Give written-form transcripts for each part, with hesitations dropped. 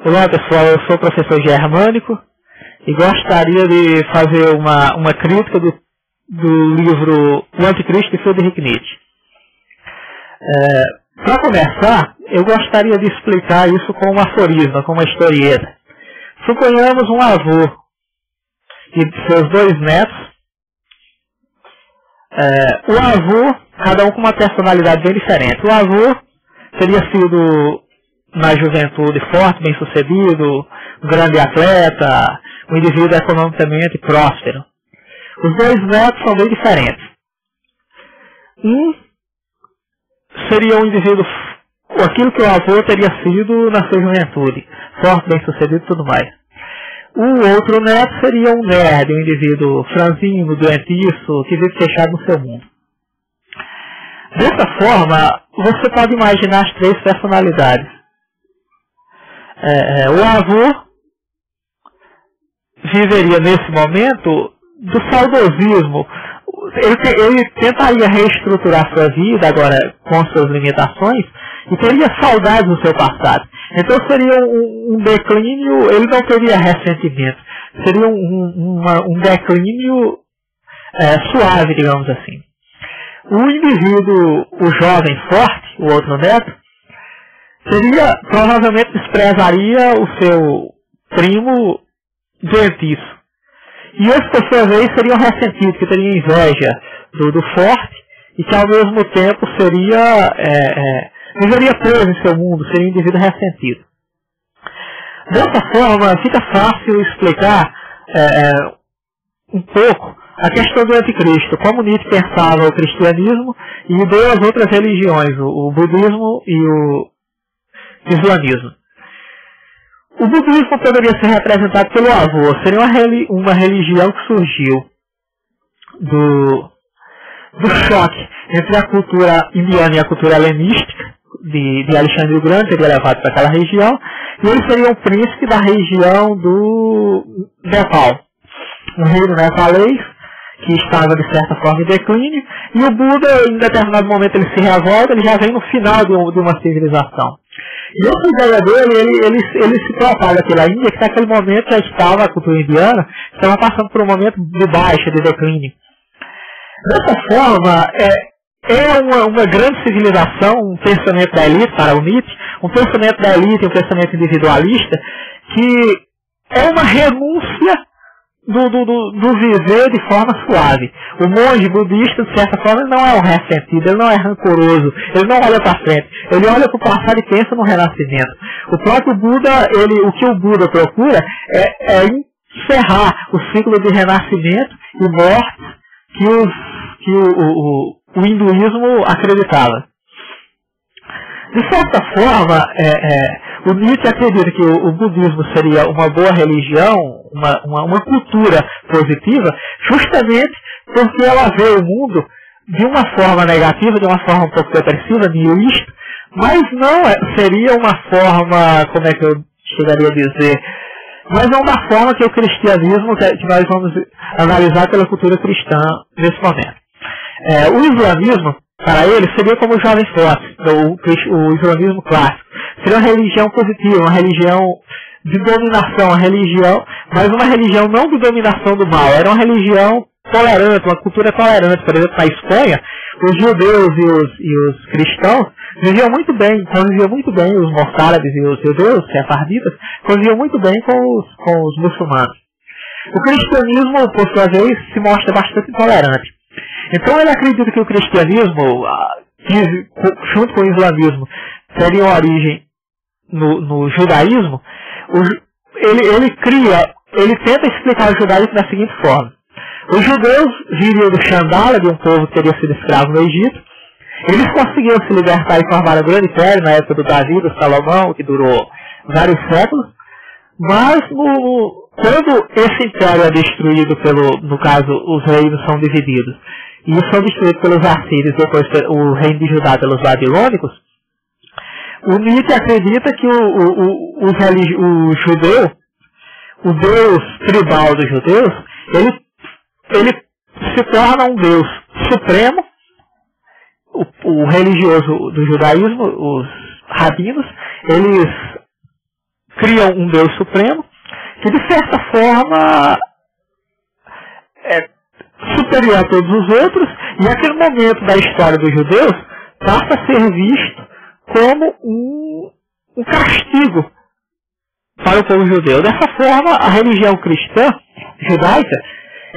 Olá pessoal, eu sou o professor Germânico e gostaria de fazer uma crítica do livro O Anticristo de Friedrich Nietzsche. Para começar, eu gostaria de explicar isso com um aforisma, com uma historieta. Suponhamos um avô e seus dois netos. O avô, cada um com uma personalidade bem diferente. O avô teria sido, na juventude, forte, bem-sucedido, um grande atleta, um indivíduo economicamente próspero. Os dois netos são bem diferentes. Um seria um indivíduo, aquilo que o avô teria sido na sua juventude, forte, bem-sucedido e tudo mais. O outro neto seria um nerd, um indivíduo franzino, doentiço, que vive fechado no seu mundo. Dessa forma, você pode imaginar as três personalidades. O avô viveria nesse momento do saudosismo. Ele tentaria reestruturar sua vida agora com suas limitações e teria saudades do seu passado. Então seria um declínio, ele não teria ressentimento, seria um declínio suave, digamos assim. O indivíduo, o jovem forte, o outro neto, provavelmente desprezaria o seu primo doentiço. E esse, por sua vez, seria um ressentido, que teria inveja do forte e que, ao mesmo tempo, viveria preso em seu mundo, seria um indivíduo ressentido. Dessa forma, fica fácil explicar um pouco a questão do anticristo, como Nietzsche pensava o cristianismo e deu as outras religiões, o budismo e o islamismo. O budismo poderia ser representado pelo avô, seria uma religião que surgiu do choque entre a cultura indiana e a cultura helenística de Alexandre o Grande, seria levado para aquela região, e ele seria um príncipe da região do Nepal, um reino nepalês que estava de certa forma em declínio, e o Buda, em determinado momento, ele se revolta, ele já vem no final de uma civilização. E outra ideia dele, ele se propaga pela Índia, que naquele momento já estava, a cultura indiana, estava passando por um momento de baixa, de declínio. Dessa forma, uma grande civilização, um pensamento da elite, para o Nietzsche, um pensamento da elite, um pensamento individualista, que é uma renúncia do viver de forma suave. O monge budista, de certa forma, não é um ressentido, ele não é rancoroso, ele não olha para frente, ele olha para o passado e pensa no renascimento. O próprio Buda, o que o Buda procura é encerrar o ciclo de renascimento e morte que o hinduísmo acreditava. De certa forma, o Nietzsche acredita que o budismo seria uma boa religião, uma cultura positiva, justamente porque ela vê o mundo de uma forma negativa, de uma forma um pouco depressiva, nihilista, mas não seria uma forma, como é que eu chegaria a dizer, mas é uma forma que o cristianismo, que nós vamos analisar pela cultura cristã nesse momento. O islamismo, para ele, seria como o jovem forte, o islamismo clássico. Seria uma religião positiva, uma religião de dominação, mas uma religião não de dominação do mal, era uma religião tolerante, uma cultura tolerante. Por exemplo, na Espanha, os judeus e os cristãos conviviam muito bem, os mocárabes e os judeus, sefarditas, conviviam muito bem com os muçulmanos. O cristianismo, por sua vez, se mostra bastante intolerante. Então ele acredita que o cristianismo, junto com o islamismo, teria origem no judaísmo. Ele tenta explicar o judaísmo da seguinte forma. Os judeus viviam do Xandala, de um povo que teria sido escravo no Egito. Eles conseguiram se libertar e formar um grande império na época do Davi, do Salomão, que durou vários séculos. Mas quando esse império é destruído no caso, os reinos são divididos, e são destruídos pelos assírios, depois o reino de Judá pelos babilônicos, o Nietzsche acredita que o judeu, o Deus tribal dos judeus, ele se torna um Deus supremo. O religioso do judaísmo, os rabinos, eles criam um Deus Supremo, que de certa forma é superior a todos os outros, e naquele momento da história dos judeus passa a ser visto como um castigo para o povo judeu. Dessa forma, a religião cristã, judaica,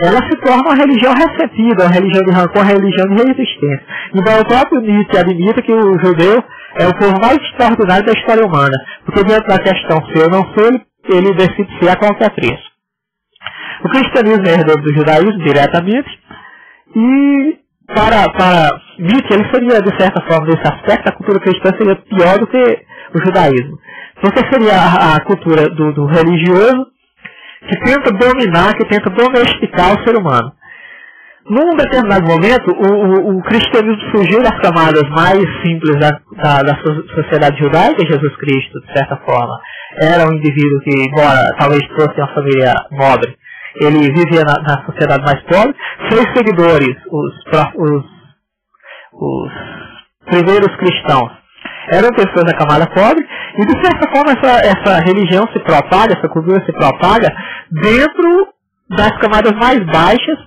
ela se torna uma religião ressentida, uma religião de rancor, uma religião de resistência. Então o próprio Nietzsche admite que o judeu é o povo mais extraordinário da história humana, porque diante da questão ser ou não ser, ele decide ser a qualquer preço. O cristianismo é herdeiro do judaísmo diretamente, e para Nietzsche, ele seria, de certa forma, nesse aspecto, a cultura cristã seria pior do que o judaísmo. Porque seria a cultura do religioso que tenta dominar, que tenta domesticar o ser humano. Num determinado momento, o cristianismo surgiu das camadas mais simples da sociedade judaica. Jesus Cristo, de certa forma, era um indivíduo que, embora talvez fosse uma família nobre, ele vivia na sociedade mais pobre. Seus seguidores, os primeiros cristãos, eram pessoas da camada pobre, e de certa forma essa religião se propaga, essa cultura se propaga dentro das camadas mais baixas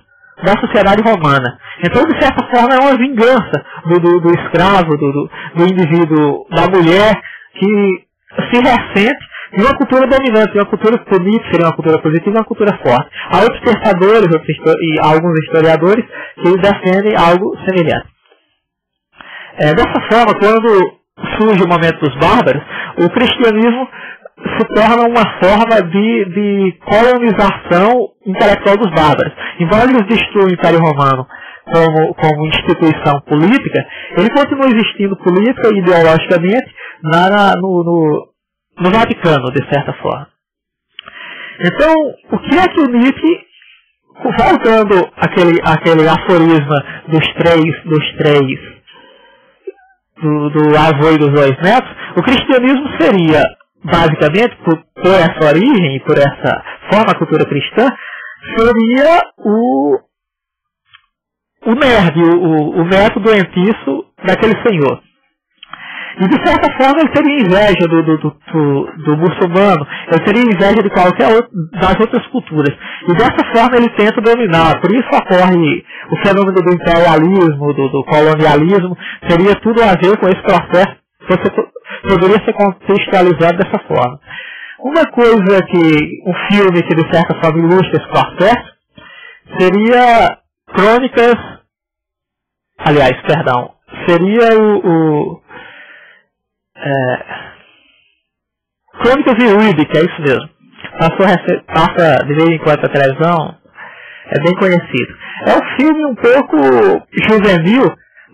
da sociedade romana. Então, de certa forma, é uma vingança do escravo, do indivíduo, da mulher, que se ressente de uma cultura dominante, de uma cultura política, seria uma cultura positiva e uma cultura forte. Há outros pensadores e alguns historiadores que defendem algo semelhante. Dessa forma, quando surge o momento dos bárbaros, o cristianismo se torna uma forma de colonização intelectual dos bárbaros. Embora eles destruam o Império Romano como instituição política, ele continua existindo política e ideologicamente no Vaticano, de certa forma. Então, o que é que o Nietzsche, voltando aquele aforisma do avô e dos dois netos, o cristianismo seria, basicamente, por essa origem e por essa forma, a cultura cristã, seria o nerd, o neto doentiço daquele senhor. E de certa forma ele teria inveja do muçulmano, ele teria inveja de qualquer das outras culturas. E dessa forma ele tenta dominar. Por isso ocorre o fenômeno do imperialismo, do colonialismo, teria tudo a ver com esse processo, poderia ser contextualizado dessa forma. Uma coisa um filme que de certa forma ilustra esse processo, seria Crônicas de Riddick, é isso mesmo. Passa de vez em quando a televisão, é bem conhecido. É um filme um pouco juvenil,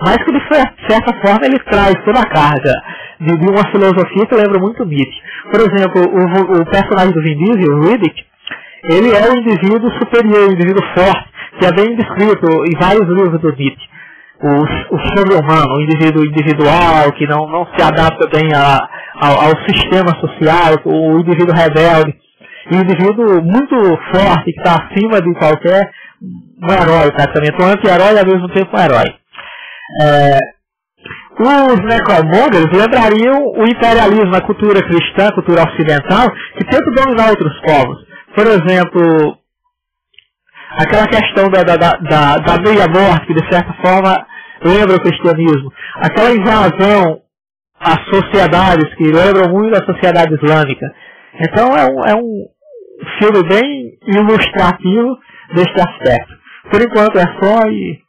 mas que de certa forma ele traz toda a carga de uma filosofia que lembra muito Nietzsche. Por exemplo, o personagem do Vin Diesel, o Riddick, ele é um indivíduo superior, um indivíduo forte, que é bem descrito em vários livros do Nietzsche. O sobre-humano, o indivíduo individual, que não se adapta bem ao sistema social, o indivíduo rebelde, e o indivíduo muito forte, que está acima de qualquer herói, praticamente, um anti-herói e ao mesmo tempo um herói. Os necromongers lembrariam o imperialismo, a cultura cristã, a cultura ocidental, que tenta dominar outros povos. Por exemplo, aquela questão da meia-morte, que de certa forma lembra o cristianismo. Aquela invasão às sociedades, que lembram muito a sociedade islâmica. Então é um filme bem ilustrativo deste aspecto. Por enquanto é só, e